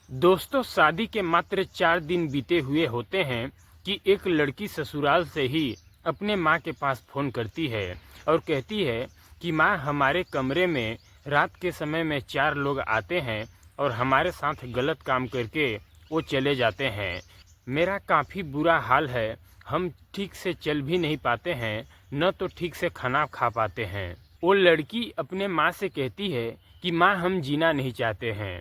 दोस्तों, शादी के मात्र 4 दिन बीते हुए होते हैं कि एक लड़की ससुराल से ही अपने माँ के पास फ़ोन करती है और कहती है कि माँ, हमारे कमरे में रात के समय में 4 लोग आते हैं और हमारे साथ गलत काम करके वो चले जाते हैं। मेरा काफ़ी बुरा हाल है, हम ठीक से चल भी नहीं पाते हैं, न तो ठीक से खाना खा पाते हैं। वो लड़की अपने माँ से कहती है कि माँ, हम जीना नहीं चाहते हैं।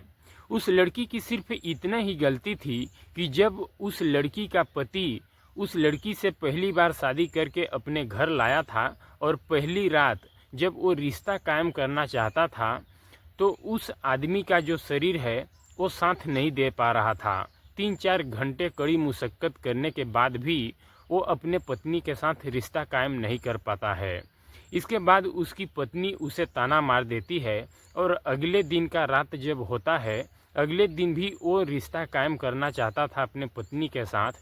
उस लड़की की सिर्फ इतना ही गलती थी कि जब उस लड़की का पति उस लड़की से पहली बार शादी करके अपने घर लाया था और पहली रात जब वो रिश्ता कायम करना चाहता था, तो उस आदमी का जो शरीर है वो साथ नहीं दे पा रहा था। 3-4 घंटे कड़ी मुशक्क़त करने के बाद भी वो अपने पत्नी के साथ रिश्ता कायम नहीं कर पाता है। इसके बाद उसकी पत्नी उसे ताना मार देती है और अगले दिन का रात जब होता है, अगले दिन भी वो रिश्ता कायम करना चाहता था अपने पत्नी के साथ।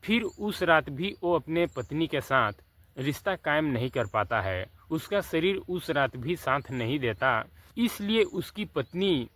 फिर उस रात भी वो अपने पत्नी के साथ रिश्ता कायम नहीं कर पाता है। उसका शरीर उस रात भी साथ नहीं देता, इसलिए उसकी पत्नी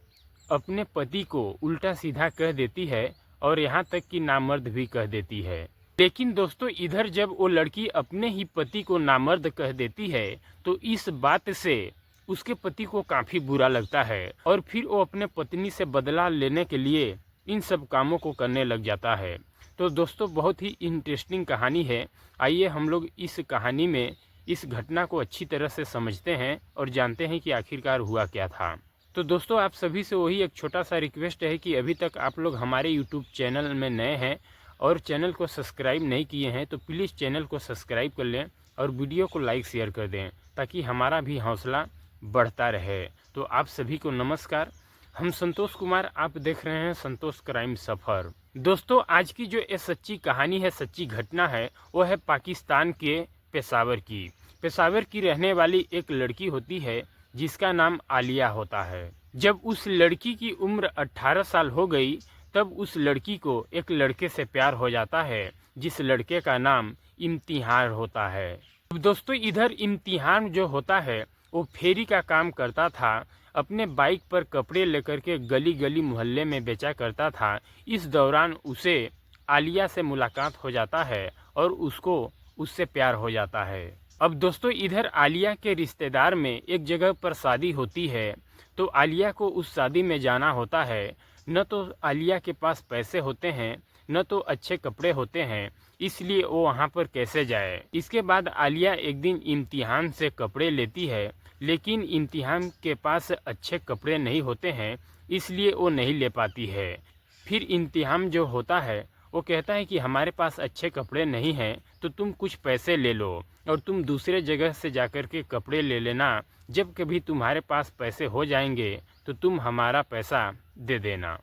अपने पति को उल्टा सीधा कह देती है और यहाँ तक कि नामर्द भी कह देती है। लेकिन दोस्तों, इधर जब वो लड़की अपने ही पति को नामर्द कह देती है तो इस बात से उसके पति को काफ़ी बुरा लगता है और फिर वो अपने पत्नी से बदला लेने के लिए इन सब कामों को करने लग जाता है। तो दोस्तों, बहुत ही इंटरेस्टिंग कहानी है। आइए हम लोग इस कहानी में इस घटना को अच्छी तरह से समझते हैं और जानते हैं कि आखिरकार हुआ क्या था। तो दोस्तों, आप सभी से वही एक छोटा सा रिक्वेस्ट है कि अभी तक आप लोग हमारे यूट्यूब चैनल में नए हैं और चैनल को सब्सक्राइब नहीं किए हैं तो प्लीज़ चैनल को सब्सक्राइब कर लें और वीडियो को लाइक शेयर कर दें ताकि हमारा भी हौसला बढ़ता रहे। तो आप सभी को नमस्कार, हम संतोष कुमार, आप देख रहे हैं संतोष क्राइम सफ़र। दोस्तों, आज की जो ये सच्ची कहानी है, सच्ची घटना है, वो है पाकिस्तान के पेशावर की। पेशावर की रहने वाली एक लड़की होती है जिसका नाम आलिया होता है। जब उस लड़की की उम्र 18 साल हो गई तब उस लड़की को एक लड़के से प्यार हो जाता है जिस लड़के का नाम इम्तिहान होता है। अब दोस्तों, इधर इम्तिहान जो होता है वो फेरी का काम करता था। अपने बाइक पर कपड़े लेकर के गली गली मोहल्ले में बेचा करता था। इस दौरान उसे आलिया से मुलाकात हो जाता है और उसको उससे प्यार हो जाता है। अब दोस्तों, इधर आलिया के रिश्तेदार में एक जगह पर शादी होती है तो आलिया को उस शादी में जाना होता है। न तो आलिया के पास पैसे होते हैं, न तो अच्छे कपड़े होते हैं, इसलिए वो वहाँ पर कैसे जाए। इसके बाद आलिया एक दिन इम्तिहान से कपड़े लेती है, लेकिन इम्तिहान के पास अच्छे कपड़े नहीं होते हैं, इसलिए वो नहीं ले पाती है। फिर इम्तिहान जो होता है वो कहता है कि हमारे पास अच्छे कपड़े नहीं हैं तो तुम कुछ पैसे ले लो और तुम दूसरे जगह से जाकर के कपड़े ले लेना। जब कभी तुम्हारे पास पैसे हो जाएंगे तो तुम हमारा पैसा दे देना।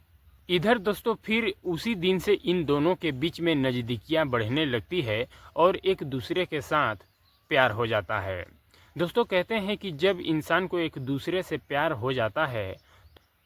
इधर दोस्तों, फिर उसी दिन से इन दोनों के बीच में नज़दीकियाँ बढ़ने लगती है और एक दूसरे के साथ प्यार हो जाता है। दोस्तों, कहते हैं कि जब इंसान को एक दूसरे से प्यार हो जाता है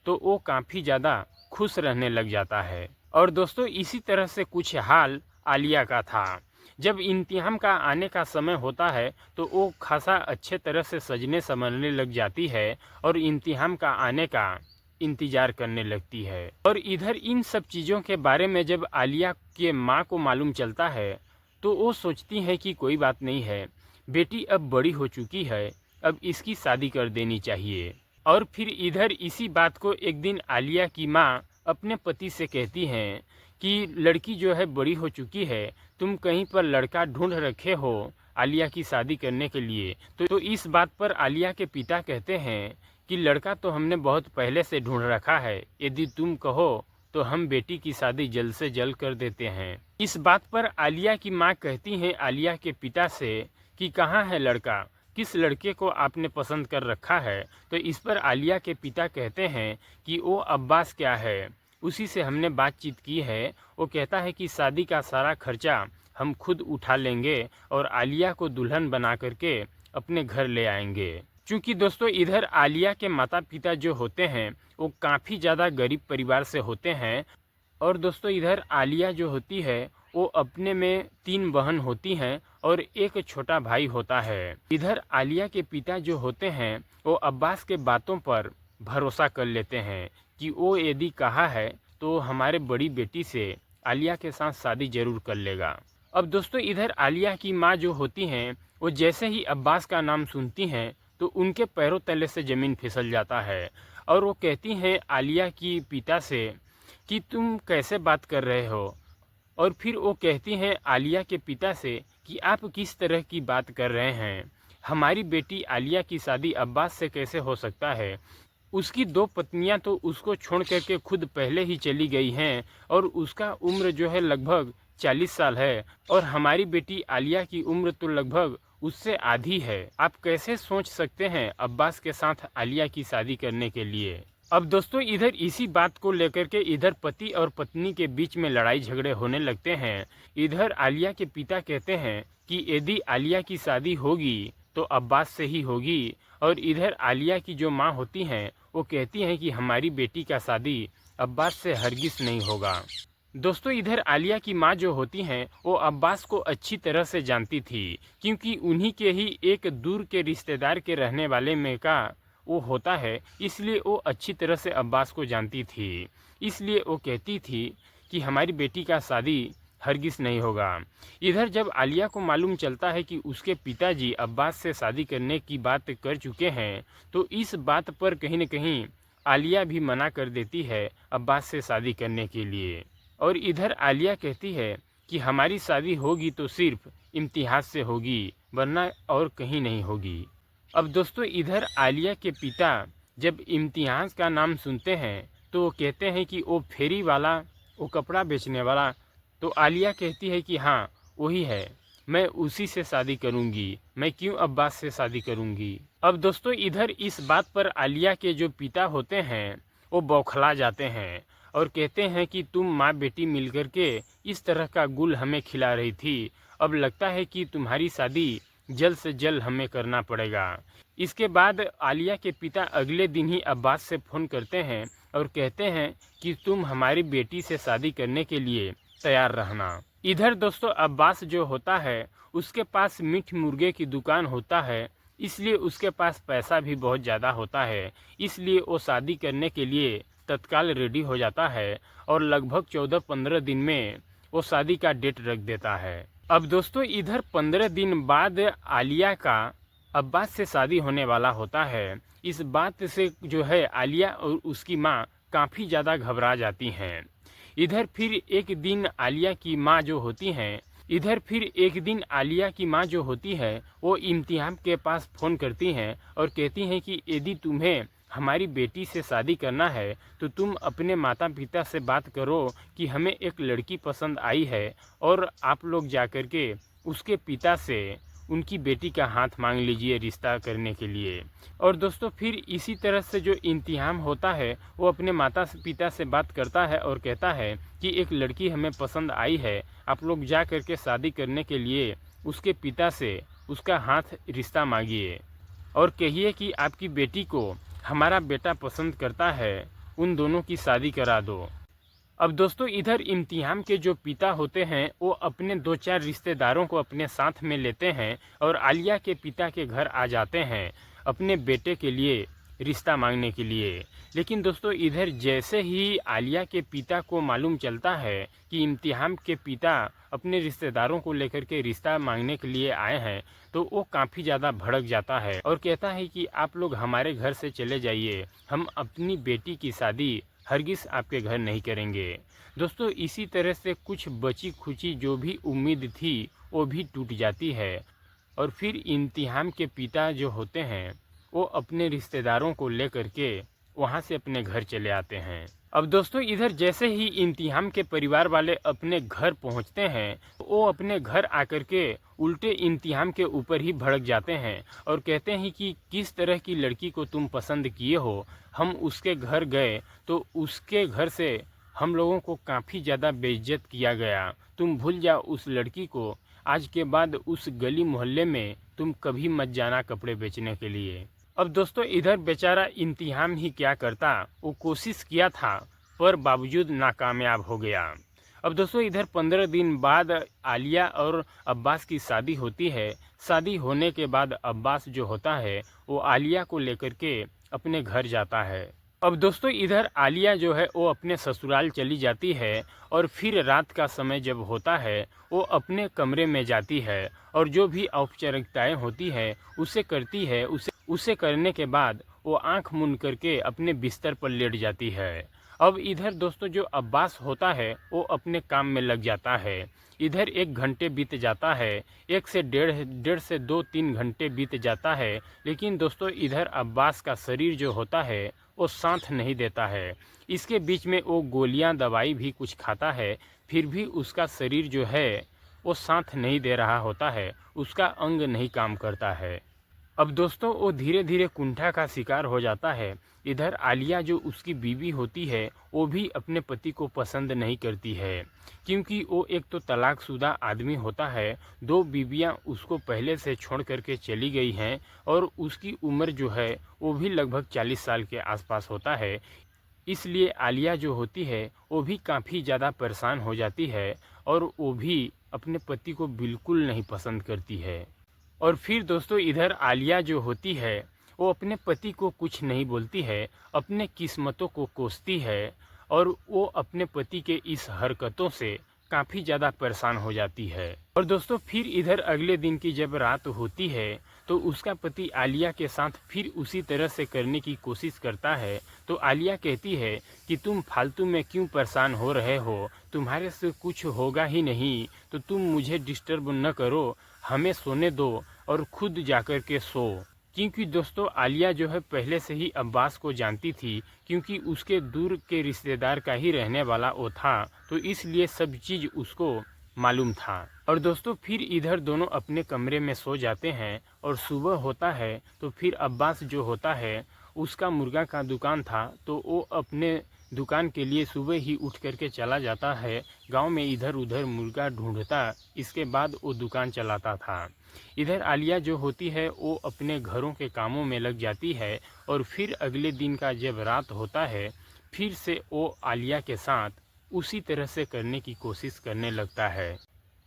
तो वो काफ़ी ज़्यादा खुश रहने लग जाता है। और दोस्तों, इसी तरह से कुछ हाल आलिया का था। जब इम्तिहान का आने का समय होता है तो वो खासा अच्छे तरह से सजने संवरने लग जाती है और इम्तिहान का आने का इंतज़ार करने लगती है। और इधर इन सब चीज़ों के बारे में जब आलिया के माँ को मालूम चलता है तो वो सोचती है कि कोई बात नहीं है, बेटी अब बड़ी हो चुकी है, अब इसकी शादी कर देनी चाहिए। और फिर इधर इसी बात को एक दिन आलिया की माँ अपने पति से कहती हैं कि लड़की जो है बड़ी हो चुकी है, तुम कहीं पर लड़का ढूंढ रखे हो आलिया की शादी करने के लिए। तो इस बात पर आलिया के पिता कहते हैं कि लड़का तो हमने बहुत पहले से ढूंढ रखा है, यदि तुम कहो तो हम बेटी की शादी जल्द से जल्द कर देते हैं। इस बात पर आलिया की माँ कहती हैं आलिया के पिता से कि कहाँ है लड़का, किस लड़के को आपने पसंद कर रखा है। तो इस पर आलिया के पिता कहते हैं कि वो अब्बास क्या है, उसी से हमने बातचीत की है। वो कहता है कि शादी का सारा खर्चा हम खुद उठा लेंगे और आलिया को दुल्हन बना करके अपने घर ले आएंगे। चूँकि दोस्तों, इधर आलिया के माता पिता जो होते हैं वो काफ़ी ज़्यादा गरीब परिवार से होते हैं। और दोस्तों, इधर आलिया जो होती है वो अपने में 3 बहन होती हैं और एक छोटा भाई होता है। इधर आलिया के पिता जो होते हैं वो अब्बास के बातों पर भरोसा कर लेते हैं कि वो यदि कहा है तो हमारे बड़ी बेटी से आलिया के साथ शादी ज़रूर कर लेगा। अब दोस्तों इधर आलिया की माँ जो होती हैं वो जैसे ही अब्बास का नाम सुनती हैं तो उनके पैरों तले से ज़मीन फिसल जाता है और वो कहती हैं आलिया की पिता से कि तुम कैसे बात कर रहे हो। और फिर वो कहती हैं आलिया के पिता से कि आप किस तरह की बात कर रहे हैं, हमारी बेटी आलिया की शादी अब्बास से कैसे हो सकता है। उसकी 2 पत्नियां तो उसको छोड़ करके खुद पहले ही चली गई हैं और उसका उम्र जो है लगभग 40 साल है और हमारी बेटी आलिया की उम्र तो लगभग उससे आधी है। आप कैसे सोच सकते हैं अब्बास के साथ आलिया की शादी करने के लिए। अब दोस्तों इधर इसी बात को लेकर के इधर पति और पत्नी के बीच में लड़ाई झगड़े होने लगते हैं। इधर आलिया के पिता कहते हैं कि यदि आलिया की शादी होगी तो अब्बास से ही होगी और इधर आलिया की जो माँ होती हैं वो कहती हैं कि हमारी बेटी का शादी अब्बास से हरगिज़ नहीं होगा। दोस्तों इधर आलिया की माँ जो होती हैं वो अब्बास को अच्छी तरह से जानती थी क्योंकि उन्हीं के ही एक दूर के रिश्तेदार के रहने वाले में का वो होता है, इसलिए वो अच्छी तरह से अब्बास को जानती थी। इसलिए वो कहती थी कि हमारी बेटी का शादी हरगिज़ नहीं होगा। इधर जब आलिया को मालूम चलता है कि उसके पिताजी अब्बास से शादी करने की बात कर चुके हैं तो इस बात पर कहीं न कहीं आलिया भी मना कर देती है अब्बास से शादी करने के लिए। और इधर आलिया कहती है कि हमारी शादी होगी तो सिर्फ इम्तिहान से होगी वरना और कहीं नहीं होगी। अब दोस्तों इधर आलिया के पिता जब इम्तिहान का नाम सुनते हैं तो वो कहते हैं कि वो फेरी वाला, वो कपड़ा बेचने वाला। तो आलिया कहती है कि हाँ वही है, मैं उसी से शादी करूंगी, मैं क्यों अब्बास से शादी करूंगी। अब दोस्तों इधर इस बात पर आलिया के जो पिता होते हैं वो बौखला जाते हैं और कहते हैं कि तुम माँ बेटी मिलकर के इस तरह का गुल हमें खिला रही थी, अब लगता है कि तुम्हारी शादी जल्द से जल्द हमें करना पड़ेगा। इसके बाद आलिया के पिता अगले दिन ही अब्बास से फ़ोन करते हैं और कहते हैं कि तुम हमारी बेटी से शादी करने के लिए तैयार रहना। इधर दोस्तों अब्बास जो होता है उसके पास मीठ मुर्गे की दुकान होता है, इसलिए उसके पास पैसा भी बहुत ज़्यादा होता है, इसलिए वो शादी करने के लिए तत्काल रेडी हो जाता है और लगभग 14-15 दिन में वो शादी का डेट रख देता है। अब दोस्तों इधर 15 दिन बाद आलिया का अब्बास से शादी होने वाला होता है। इस बात से जो है आलिया और उसकी माँ काफ़ी ज़्यादा घबरा जाती हैं। इधर फिर एक दिन आलिया की माँ जो होती हैं वो इम्तिहान के पास फ़ोन करती हैं और कहती हैं कि यदि तुम्हें हमारी बेटी से शादी करना है तो तुम अपने माता पिता से बात करो कि हमें एक लड़की पसंद आई है और आप लोग जाकर के उसके पिता से उनकी बेटी का हाथ मांग लीजिए रिश्ता करने के लिए। और दोस्तों फिर इसी तरह से जो इम्तिहान होता है वो अपने माता पिता से बात करता है और कहता है कि एक लड़की हमें पसंद आई है, आप लोग जा कर के शादी करने के लिए उसके पिता से उसका हाथ रिश्ता मांगिए और कहिए कि आपकी बेटी को हमारा बेटा पसंद करता है, उन दोनों की शादी करा दो। अब दोस्तों इधर इम्तिहान के जो पिता होते हैं वो अपने 2-4 रिश्तेदारों को अपने साथ में लेते हैं और आलिया के पिता के घर आ जाते हैं अपने बेटे के लिए रिश्ता मांगने के लिए। लेकिन दोस्तों इधर जैसे ही आलिया के पिता को मालूम चलता है कि इम्तिहान के पिता अपने रिश्तेदारों को लेकर के रिश्ता मांगने के लिए आए हैं तो वो काफ़ी ज़्यादा भड़क जाता है और कहता है कि आप लोग हमारे घर से चले जाइए, हम अपनी बेटी की शादी हरगिज़ आपके घर नहीं करेंगे। दोस्तों इसी तरह से कुछ बची खुची जो भी उम्मीद थी वो भी टूट जाती है और फिर इम्तिहान के पिता जो होते हैं वो अपने रिश्तेदारों को लेकर के वहाँ से अपने घर चले आते हैं। अब दोस्तों इधर जैसे ही इम्तिहान के परिवार वाले अपने घर पहुँचते हैं वो अपने घर आकर के उल्टे इम्तिहान के ऊपर ही भड़क जाते हैं और कहते हैं कि किस तरह की लड़की को तुम पसंद किए हो। हम उसके घर गए तो उसके घर से हम लोगों को काफ़ी ज़्यादा बेइज्जत किया गया, तुम भूल जाओ उस लड़की को, आज के बाद उस गली मोहल्ले में तुम कभी मत जाना कपड़े बेचने के लिए। अब दोस्तों इधर बेचारा इम्तिहान ही क्या करता, वो कोशिश किया था पर बावजूद नाकामयाब हो गया। अब दोस्तों इधर 15 दिन बाद आलिया और अब्बास की शादी होती है। शादी होने के बाद अब्बास जो होता है वो आलिया को लेकर के अपने घर जाता है अब दोस्तों इधर आलिया जो है वो अपने ससुराल चली जाती है और फिर रात का समय जब होता है वो अपने कमरे में जाती है और जो भी औपचारिकताएं होती है उसे करती है। उसे करने के बाद वो आंख मूंद करके अपने बिस्तर पर लेट जाती है। अब इधर दोस्तों जो अब्बास होता है वो अपने काम में लग जाता है। इधर 1 घंटे बीत जाता है, 1 से 1.5 से 2-3 घंटे बीत जाता है, लेकिन दोस्तों इधर अब्बास का शरीर जो होता है वो साथ नहीं देता है। इसके बीच में वो गोलियां दवाई भी कुछ खाता है, फिर भी उसका शरीर जो है वो साथ नहीं दे रहा होता है, उसका अंग नहीं काम करता है। अब दोस्तों वो धीरे धीरे कुंठा का शिकार हो जाता है। इधर आलिया जो उसकी बीवी होती है वो भी अपने पति को पसंद नहीं करती है, क्योंकि वो एक तो तलाकशुदा आदमी होता है, 2 बीवियां उसको पहले से छोड़ करके चली गई हैं और उसकी उम्र जो है वो भी लगभग 40 साल के आसपास होता है। इसलिए आलिया जो होती है वो भी काफ़ी ज़्यादा परेशान हो जाती है और वो भी अपने पति को बिल्कुल नहीं पसंद करती है। और फिर दोस्तों इधर आलिया जो होती है वो अपने पति को कुछ नहीं बोलती है, अपने किस्मतों को कोसती है और वो अपने पति के इस हरकतों से काफ़ी ज़्यादा परेशान हो जाती है। और दोस्तों फिर इधर अगले दिन की जब रात होती है तो उसका पति आलिया के साथ फिर उसी तरह से करने की कोशिश करता है। तो आलिया कहती है कि तुम फालतू में क्यों परेशान हो रहे हो, तुम्हारे से कुछ होगा ही नहीं, तो तुम मुझे डिस्टर्ब न करो, हमें सोने दो और खुद जाकर के सो। क्योंकि दोस्तों आलिया जो है पहले से ही अब्बास को जानती थी, क्योंकि उसके दूर के रिश्तेदार का ही रहने वाला वो था, तो इसलिए सब चीज़ उसको मालूम था। और दोस्तों फिर इधर दोनों अपने कमरे में सो जाते हैं और सुबह होता है तो फिर अब्बास जो होता है उसका मुर्गा का दुकान था, तो वो अपने दुकान के लिए सुबह ही उठ करके चला जाता है, गांव में इधर उधर मुर्गा ढूंढता, इसके बाद वो दुकान चलाता था। इधर आलिया जो होती है वो अपने घरों के कामों में लग जाती है और फिर अगले दिन का जब रात होता है फिर से वो आलिया के साथ उसी तरह से करने की कोशिश करने लगता है।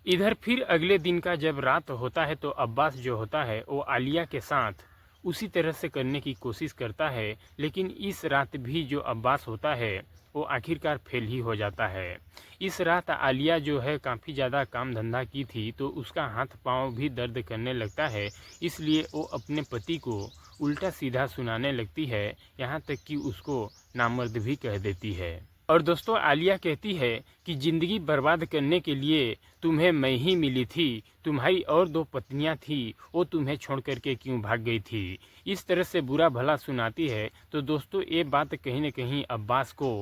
इधर फिर अगले दिन का जब रात होता है तो अब्बास जो होता है वो आलिया के साथ उसी तरह से करने की कोशिश करता है, लेकिन इस रात भी जो अब्बास होता है वो आखिरकार फेल ही हो जाता है। इस रात आलिया जो है काफ़ी ज़्यादा काम धंधा की थी तो उसका हाथ पांव भी दर्द करने लगता है, इसलिए वो अपने पति को उल्टा सीधा सुनाने लगती है, यहाँ तक कि उसको नामर्द भी कह देती है। और दोस्तों आलिया कहती है कि ज़िंदगी बर्बाद करने के लिए तुम्हें मैं ही मिली थी, तुम्हारी और 2 पत्नियां थी, वो तुम्हें छोड़ करके क्यों भाग गई थी। इस तरह से बुरा भला सुनाती है। तो दोस्तों ये बात कहीं न कहीं अब्बास को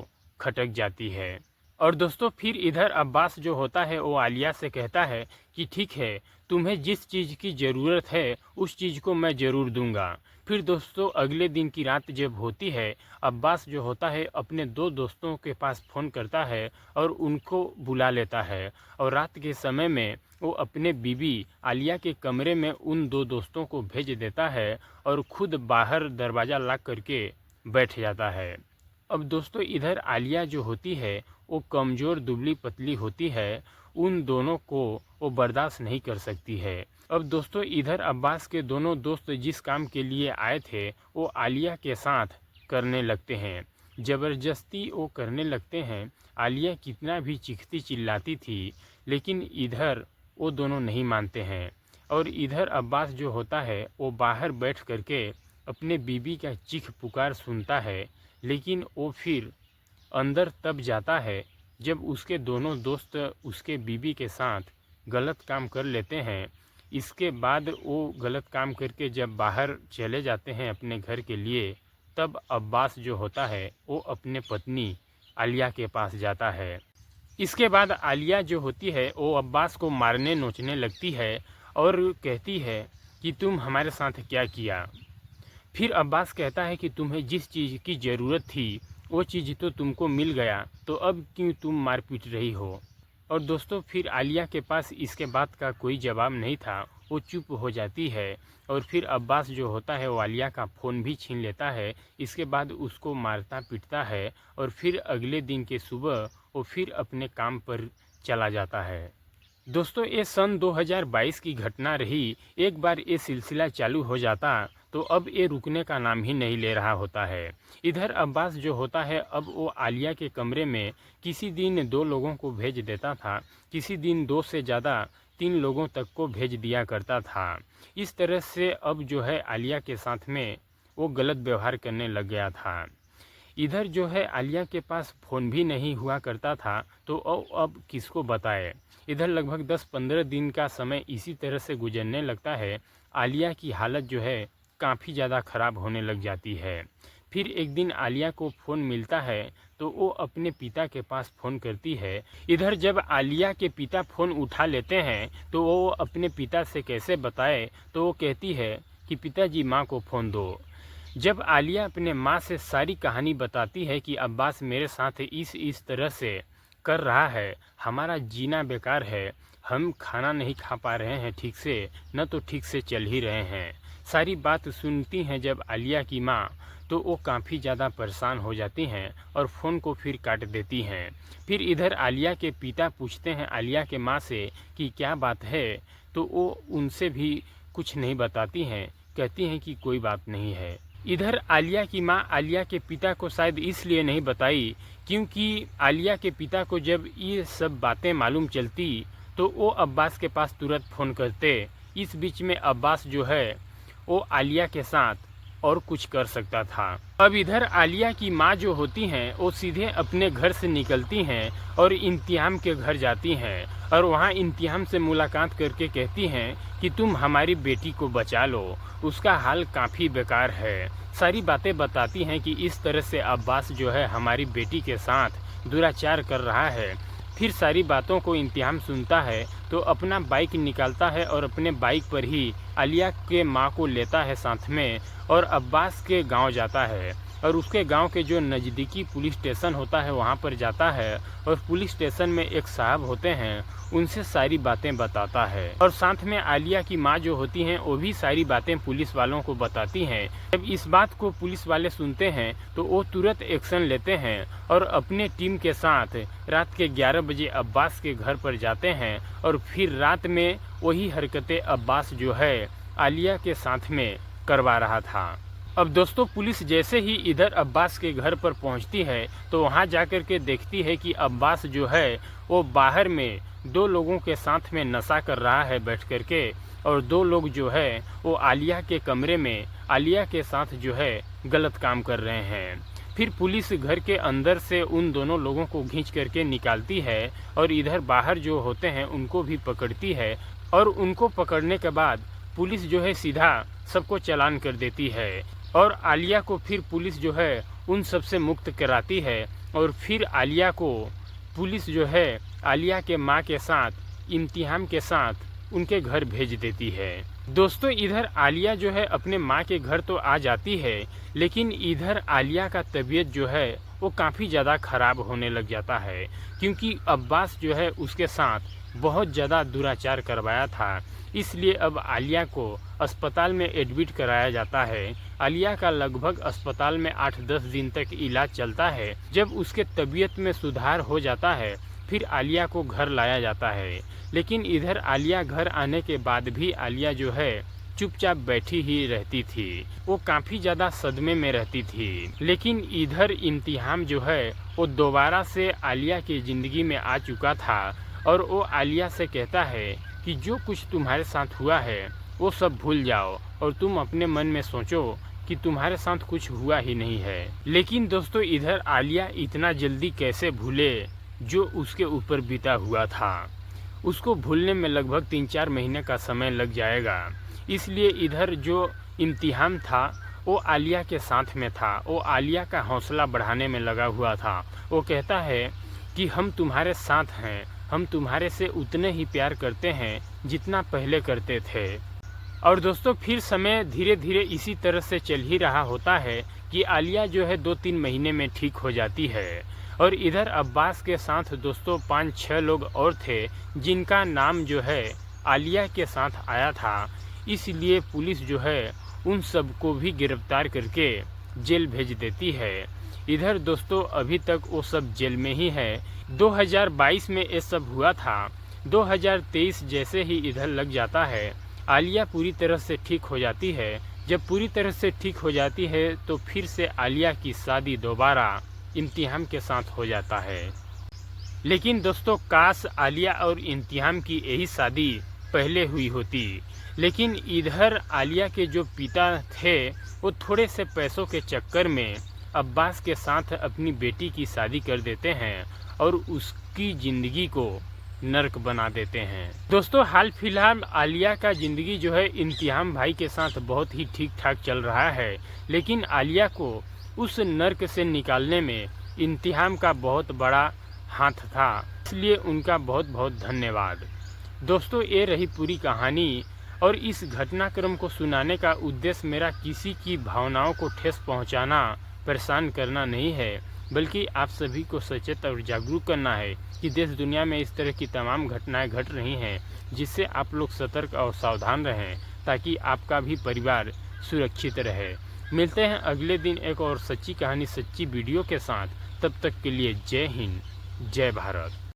खटक जाती है। और दोस्तों फिर इधर अब्बास जो होता है वो आलिया से कहता है कि ठीक है, तुम्हें जिस चीज़ की ज़रूरत है उस चीज़ को मैं ज़रूर दूंगा। फिर दोस्तों अगले दिन की रात जब होती है, अब्बास जो होता है अपने 2 दोस्तों के पास फ़ोन करता है और उनको बुला लेता है और रात के समय में वो अपने बीवी आलिया के कमरे में उन 2 दोस्तों को भेज देता है और खुद बाहर दरवाज़ा लॉक करके बैठ जाता है। अब दोस्तों इधर आलिया जो होती है वो कमज़ोर दुबली पतली होती है, उन दोनों को वो बर्दाश्त नहीं कर सकती है। अब दोस्तों इधर अब्बास के दोनों दोस्त जिस काम के लिए आए थे वो आलिया के साथ करने लगते हैं, ज़बरदस्ती वो करने लगते हैं। आलिया कितना भी चीखती चिल्लाती थी, लेकिन इधर वो दोनों नहीं मानते हैं। और इधर अब्बास जो होता है वो बाहर बैठ करके अपने बीवी का चीख पुकार सुनता है, लेकिन वो फिर अंदर तब जाता है जब उसके दोनों दोस्त उसके बीवी के साथ गलत काम कर लेते हैं। इसके बाद वो गलत काम करके जब बाहर चले जाते हैं अपने घर के लिए, तब अब्बास जो होता है वो अपने पत्नी आलिया के पास जाता है। इसके बाद आलिया जो होती है वो अब्बास को मारने नोचने लगती है और कहती है कि तुम हमारे साथ क्या किया। फिर अब्बास कहता है कि तुम्हें जिस चीज़ की ज़रूरत थी वो चीज़ तो तुमको मिल गया, तो अब क्यों तुम मार पीट रही हो। और दोस्तों फिर आलिया के पास इसके बात का कोई जवाब नहीं था, वो चुप हो जाती है। और फिर अब्बास जो होता है वो आलिया का फ़ोन भी छीन लेता है, इसके बाद उसको मारता पीटता है और फिर अगले दिन के सुबह वो फिर अपने काम पर चला जाता है। दोस्तों ये सन 2022 की घटना रही। एक बार ये सिलसिला चालू हो जाता तो अब ये रुकने का नाम ही नहीं ले रहा होता है। इधर अब्बास जो होता है अब वो आलिया के कमरे में किसी दिन 2 लोगों को भेज देता था, किसी दिन 2 से ज़्यादा 3 लोगों तक को भेज दिया करता था। इस तरह से अब जो है आलिया के साथ में वो गलत व्यवहार करने लग गया था। इधर जो है आलिया के पास फ़ोन भी नहीं हुआ करता था, तो अब किसको बताए। इधर लगभग 10-15 दिन का समय इसी तरह से गुजरने लगता है। आलिया की हालत जो है काफ़ी ज़्यादा ख़राब होने लग जाती है। फिर एक दिन आलिया को फ़ोन मिलता है तो वो अपने पिता के पास फ़ोन करती है। इधर जब आलिया के पिता फ़ोन उठा लेते हैं तो वो अपने पिता से कैसे बताए, तो वो कहती है कि पिताजी माँ को फ़ोन दो। जब आलिया अपने माँ से सारी कहानी बताती है कि अब्बास मेरे साथ इस तरह से कर रहा है, हमारा जीना बेकार है, हम खाना नहीं खा पा रहे हैं ठीक से, न तो ठीक से चल ही रहे हैं। सारी बात सुनती हैं जब आलिया की माँ, तो वो काफ़ी ज़्यादा परेशान हो जाती हैं और फ़ोन को फिर काट देती हैं। फिर इधर आलिया के पिता पूछते हैं आलिया के माँ से कि क्या बात है, तो वो उनसे भी कुछ नहीं बताती हैं, कहती हैं कि कोई बात नहीं है। इधर आलिया की माँ आलिया के पिता को शायद इसलिए नहीं बताई क्योंकि आलिया के पिता को जब ये सब बातें मालूम चलती तो वो अब्बास के पास तुरंत फ़ोन करते। इस बीच में अब्बास जो है वो आलिया के साथ और कुछ कर सकता था। अब इधर आलिया की माँ जो होती हैं वो सीधे अपने घर से निकलती हैं और इंतियाम के घर जाती हैं और वहाँ इंतियाम से मुलाकात करके कहती हैं कि तुम हमारी बेटी को बचा लो, उसका हाल काफ़ी बेकार है। सारी बातें बताती हैं कि इस तरह से अब्बास जो है हमारी बेटी के साथ दुराचार कर रहा है। फिर सारी बातों को इंतियाम सुनता है तो अपना बाइक निकालता है और अपने बाइक पर ही आलिया के माँ को लेता है साथ में और अब्बास के गांव जाता है और उसके गांव के जो नज़दीकी पुलिस स्टेशन होता है वहां पर जाता है और पुलिस स्टेशन में एक साहब होते हैं उनसे सारी बातें बताता है और साथ में आलिया की माँ जो होती हैं वो भी सारी बातें पुलिस वालों को बताती हैं। जब इस बात को पुलिस वाले सुनते हैं तो वो तुरंत एक्शन लेते हैं और अपने टीम के साथ रात के 11 बजे अब्बास के घर पर जाते हैं और फिर रात में वही हरकतें अब्बास जो है आलिया के साथ में करवा रहा था। अब दोस्तों पुलिस जैसे ही इधर अब्बास के घर पर पहुंचती है तो वहां जाकर के देखती है कि अब्बास जो है वो बाहर में 2 लोगों के साथ में नशा कर रहा है बैठ कर के और 2 लोग जो है वो आलिया के कमरे में आलिया के साथ जो है गलत काम कर रहे हैं। फिर पुलिस घर के अंदर से उन दोनों लोगों को खींच करके निकालती है और इधर बाहर जो होते हैं उनको भी पकड़ती है और उनको पकड़ने के बाद पुलिस जो है सीधा सबको चालान कर देती है और आलिया को फिर पुलिस जो है उन सब से मुक्त कराती है और फिर आलिया को पुलिस जो है आलिया के माँ के साथ इम्तिहान के साथ उनके घर भेज देती है। दोस्तों इधर आलिया जो है अपने माँ के घर तो आ जाती है लेकिन इधर आलिया का तबीयत जो है वो काफ़ी ज़्यादा ख़राब होने लग जाता है क्योंकि अब्बास जो है उसके साथ बहुत ज़्यादा दुराचार करवाया था, इसलिए अब आलिया को अस्पताल में एडमिट कराया जाता है। आलिया का लगभग अस्पताल में 8-10 दिन तक इलाज चलता है। जब उसके तबीयत में सुधार हो जाता है फिर आलिया को घर लाया जाता है, लेकिन इधर आलिया घर आने के बाद भी आलिया जो है चुपचाप बैठी ही रहती थी, वो काफ़ी ज़्यादा सदमे में रहती थी। लेकिन इधर इम्तिहान जो है वो दोबारा से आलिया की ज़िंदगी में आ चुका था और वो आलिया से कहता है कि जो कुछ तुम्हारे साथ हुआ है वो सब भूल जाओ और तुम अपने मन में सोचो कि तुम्हारे साथ कुछ हुआ ही नहीं है। लेकिन दोस्तों इधर आलिया इतना जल्दी कैसे भूले जो उसके ऊपर बीता हुआ था, उसको भूलने में लगभग 3-4 महीने का समय लग जाएगा। इसलिए इधर जो इम्तिहान था वो आलिया के साथ में था, वो आलिया का हौसला बढ़ाने में लगा हुआ था। वो कहता है कि हम तुम्हारे साथ हैं, हम तुम्हारे से उतने ही प्यार करते हैं जितना पहले करते थे। और दोस्तों फिर समय धीरे धीरे इसी तरह से चल ही रहा होता है कि आलिया जो है 2-3 महीने में ठीक हो जाती है और इधर अब्बास के साथ दोस्तों 5-6 लोग और थे जिनका नाम जो है आलिया के साथ आया था, इसलिए पुलिस जो है उन सबको भी गिरफ्तार करके जेल भेज देती है। इधर दोस्तों अभी तक वो सब जेल में ही है। 2022 में ये सब हुआ था, 2023 जैसे ही इधर लग जाता है आलिया पूरी तरह से ठीक हो जाती है। जब पूरी तरह से ठीक हो जाती है तो फिर से आलिया की शादी दोबारा इम्तिहान के साथ हो जाता है। लेकिन दोस्तों, काश आलिया और इम्तिहान की यही शादी पहले हुई होती। लेकिन इधर आलिया के जो पिता थे वो थोड़े से पैसों के चक्कर में अब्बास के साथ अपनी बेटी की शादी कर देते हैं और उसकी ज़िंदगी को नर्क बना देते हैं। दोस्तों, हाल फिलहाल आलिया का ज़िंदगी जो है इम्तिहान भाई के साथ बहुत ही ठीक ठाक चल रहा है, लेकिन आलिया को उस नर्क से निकालने में इम्तिहान का बहुत बड़ा हाथ था, इसलिए उनका बहुत बहुत धन्यवाद। दोस्तों, ये रही पूरी कहानी और इस घटनाक्रम को सुनाने का उद्देश्य मेरा किसी की भावनाओं को ठेस पहुंचाना, परेशान करना नहीं है, बल्कि आप सभी को सचेत और जागरूक करना है कि देश दुनिया में इस तरह की तमाम घटनाएं घट रही हैं, जिससे आप लोग सतर्क और सावधान रहें ताकि आपका भी परिवार सुरक्षित रहे। मिलते हैं अगले दिन एक और सच्ची कहानी, सच्ची वीडियो के साथ। तब तक के लिए जय हिंद, जय भारत।